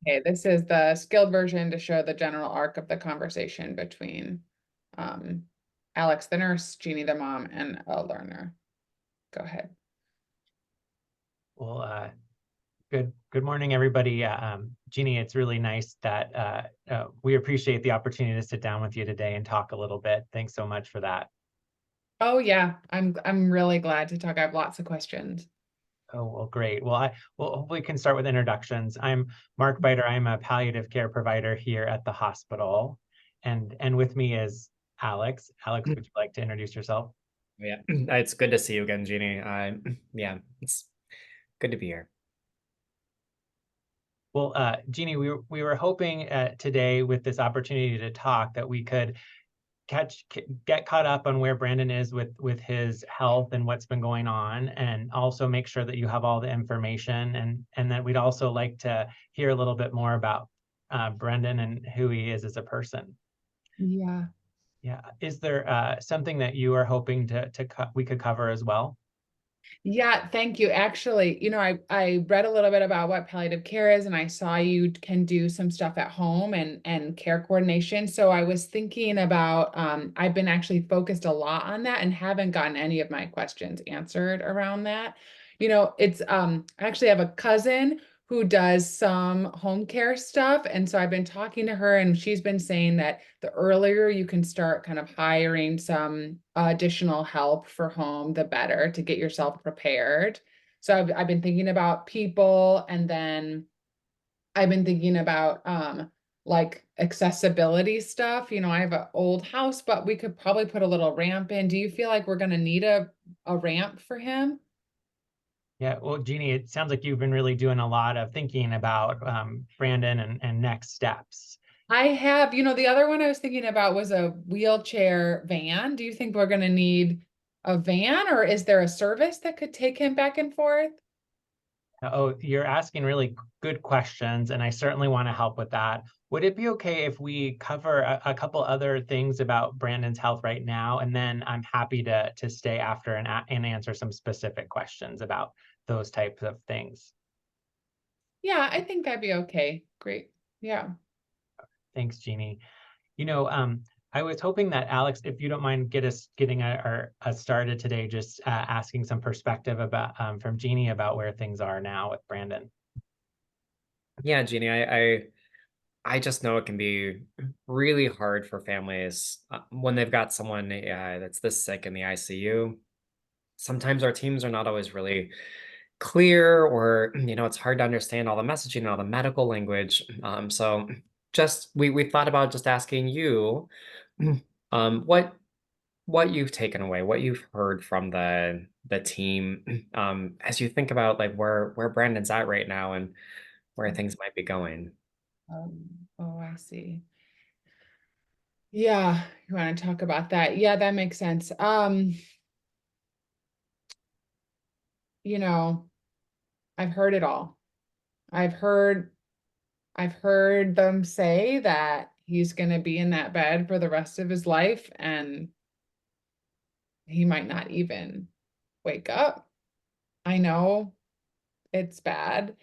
Okay, this is the skilled version to show the general arc of the conversation between Alex, the nurse, Jeannie, the mom, and a learner. Go ahead. Well, good morning, everybody. Jeannie, it's really nice that we appreciate the opportunity to sit down with you today and talk a little bit. Thanks so much for that. Oh yeah, I'm really glad to talk. I have lots of questions. Oh, well, great. Well, hopefully can start with introductions. I'm Mark Biter. I'm a palliative care provider here at the hospital. And with me is Alex. Alex, would you like to introduce yourself? Yeah, it's good to see you again, Jeannie. Yeah, it's good to be here. Well, Jeannie, we were hoping today with this opportunity to talk that we could get caught up on where Brandon is with his health and what's been going on, and also make sure that you have all the information, and that we'd also like to hear a little bit more about Brendan and who he is as a person. Yeah. Yeah. Is there something that you are hoping we could cover as well? Yeah, thank you. Actually, I read a little bit about what palliative care is, and I saw you can do some stuff at home and care coordination. So I was thinking about I've been actually focused a lot on that and haven't gotten any of my questions answered around that. It's I actually have a cousin who does some home care stuff, and so I've been talking to her, and she's been saying that the earlier you can start kind of hiring some additional help for home, the better to get yourself prepared. So I've been thinking about people, and then I've been thinking about like accessibility stuff. I have an old house, but we could probably put a little ramp in. Do you feel like we're going to need a ramp for him? Yeah, well, Jeannie, it sounds like you've been really doing a lot of thinking about Brandon and next steps. I have, the other one I was thinking about was a wheelchair van. Do you think we're going to need a van, or is there a service that could take him back and forth? Oh, you're asking really good questions, and I certainly want to help with that. Would it be okay if we cover a couple other things about Brandon's health right now, and then I'm happy to stay after and answer some specific questions about those types of things. Yeah, I think that'd be okay. Great. Yeah. Thanks, Jeannie. You know, I was hoping that Alex, if you don't mind, getting us started today, just asking some perspective about from Jeannie about where things are now with Brandon. Yeah, Jeannie, I just know it can be really hard for families when they've got someone that's this sick in the ICU. Sometimes our teams are not always really clear, or it's hard to understand all the messaging and all the medical language. So just we thought about just asking you, what you've taken away, what you've heard from the team, as you think about like where Brandon's at right now and where things might be going. Oh, I see. Yeah, you want to talk about that? Yeah, that makes sense. You know, I've heard it all. I've heard I've heard them say that he's going to be in that bed for the rest of his life, and he might not even wake up. I know it's bad,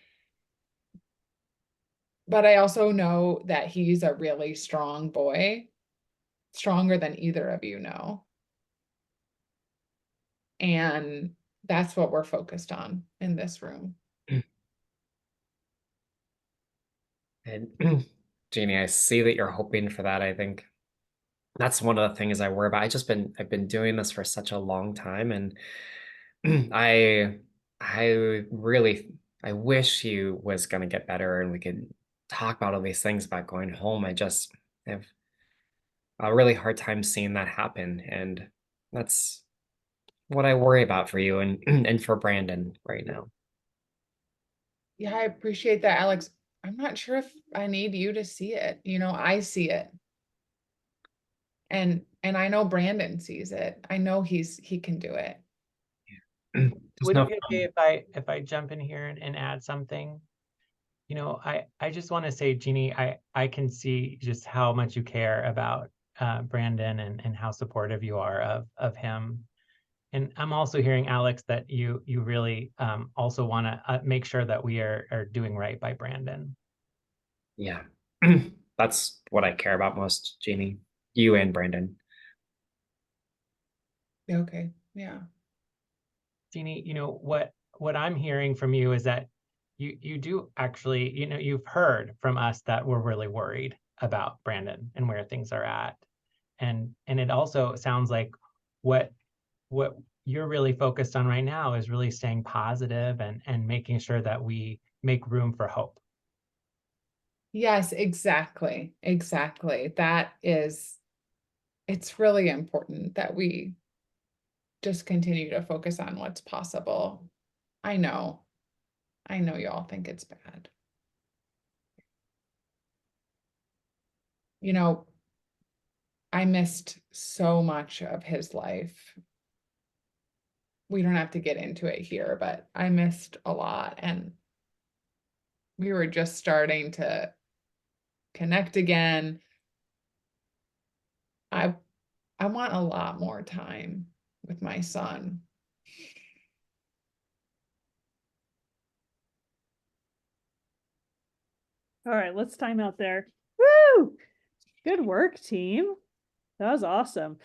but I also know that he's a really strong boy, stronger than either of you know. And that's what we're focused on in this room. And Jeannie, I see that you're hoping for that. I think that's one of the things I worry about. I've been doing this for such a long time, and I really I wish he was gonna get better and we could talk about all these things about going home. I just have a really hard time seeing that happen. And that's what I worry about for you and and for Brandon right now. Yeah, I appreciate that, Alex. I'm not sure if I need you to see it. I see it. And I know Brandon sees it. I know he can do it. Just Would it no. be okay if I jump in here and add something? I just want to say, Jeannie, I can see just how much you care about Brandon and how supportive you are of him. And I'm also hearing, Alex, that you really also want to make sure that we are doing right by Brandon. Yeah. That's what I care about most, Jeannie. You and Brandon. Okay, yeah. Jeannie, what I'm hearing from you is that you do actually, you've heard from us that we're really worried about Brandon and where things are at. And it also sounds like what you're really focused on right now is really staying positive and making sure that we make room for hope. Yes, exactly. Exactly. It's really important that we just continue to focus on what's possible. I know y'all think it's bad. I missed so much of his life. We don't have to get into it here, but I missed a lot, and we were just starting to connect again. I I want a lot more time with my son. All right, let's time out there. Woo! Good work, team. That was awesome.